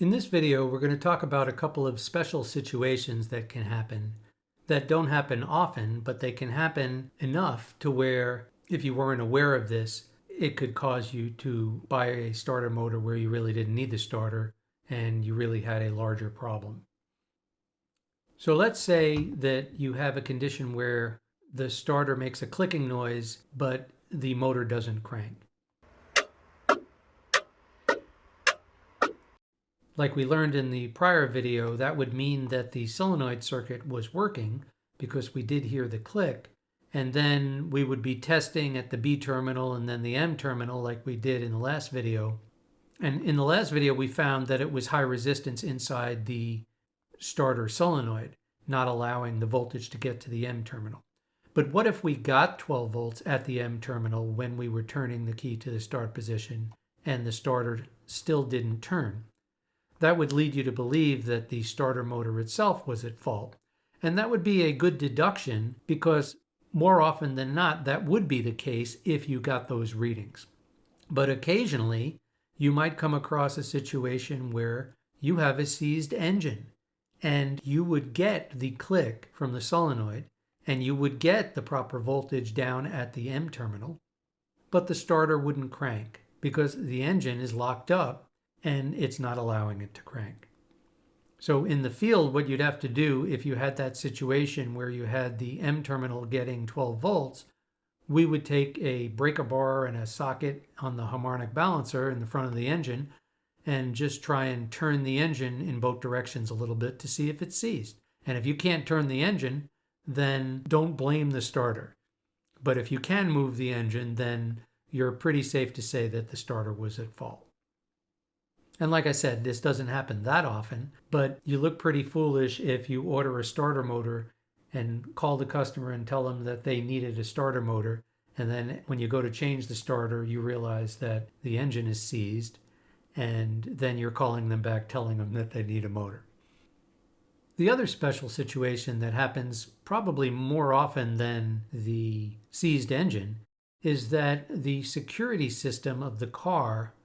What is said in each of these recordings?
In this video, we're going to talk about a couple of special situations that can happen that don't happen often, but they can happen enough to where if you weren't aware of this, it could cause you to buy a starter motor where you really didn't need the starter and you really had a larger problem. So let's say that you have a condition where the starter makes a clicking noise, but the motor doesn't crank. Like we learned in the prior video, that would mean that the solenoid circuit was working because we did hear the click, and then we would be testing at the B terminal and then the M terminal like we did in the last video. And in the last video, we found that it was high resistance inside the starter solenoid, not allowing the voltage to get to the M terminal. But what if we got 12 volts at the M terminal when we were turning the key to the start position and the starter still didn't turn? That would lead you to believe that the starter motor itself was at fault. And that would be a good deduction because more often than not, that would be the case if you got those readings. But occasionally, you might come across a situation where you have a seized engine and you would get the click from the solenoid and you would get the proper voltage down at the M terminal, but the starter wouldn't crank because the engine is locked up and it's not allowing it to crank. So in the field, what you'd have to do if you had that situation where you had the M terminal getting 12 volts, we would take a breaker bar and a socket on the harmonic balancer in the front of the engine and just try and turn the engine in both directions a little bit to see if it's seized. And if you can't turn the engine, then don't blame the starter. But if you can move the engine, then you're pretty safe to say that the starter was at fault. And like I said, this doesn't happen that often, but you look pretty foolish if you order a starter motor and call the customer and tell them that they needed a starter motor. And then when you go to change the starter, you realize that the engine is seized. And then you're calling them back telling them that they need a motor. The other special situation that happens probably more often than the seized engine is that the security system of the car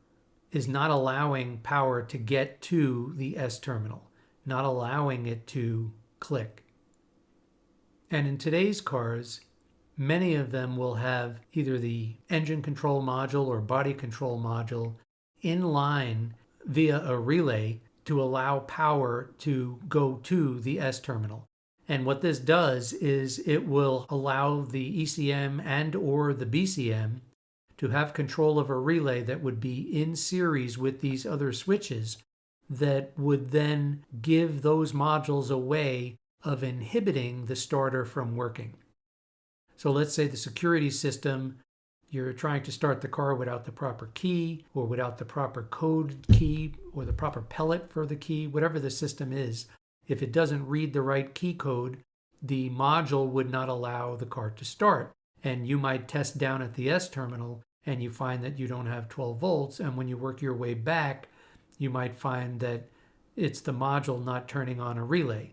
is not allowing power to get to the S terminal, not allowing it to click. And in today's cars, many of them will have either the engine control module or body control module in line via a relay to allow power to go to the S terminal. And what this does is it will allow the ECM and or the BCM to have control of a relay that would be in series with these other switches that would then give those modules a way of inhibiting the starter from working. So let's say the security system, you're trying to start the car without the proper key or without the proper code key or the proper pellet for the key, whatever the system is. If it doesn't read the right key code, the module would not allow the car to start. And you might test down at the S terminal and you find that you don't have 12 volts. And when you work your way back, you might find that it's the module not turning on a relay.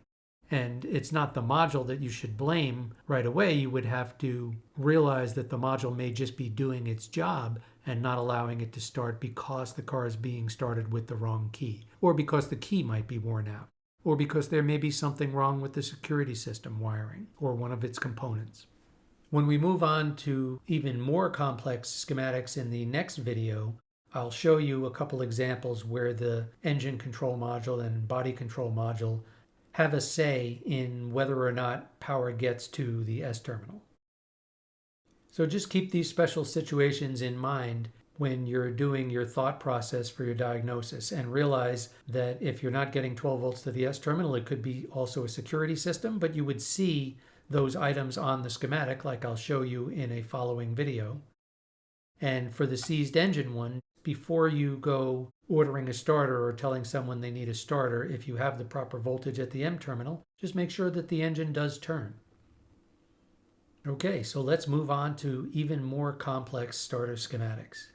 And it's not the module that you should blame right away. You would have to realize that the module may just be doing its job and not allowing it to start because the car is being started with the wrong key, or because the key might be worn out, or because there may be something wrong with the security system wiring or one of its components. When we move on to even more complex schematics in the next video, I'll show you a couple examples where the engine control module and body control module have a say in whether or not power gets to the S terminal. So just keep these special situations in mind when you're doing your thought process for your diagnosis, and realize that if you're not getting 12 volts to the S terminal, it could be also a security system, but you would see those items on the schematic like I'll show you in a following video. And for the seized engine one, before you go ordering a starter or telling someone they need a starter, if you have the proper voltage at the M terminal, just make sure that the engine does turn. Okay, so let's move on to even more complex starter schematics.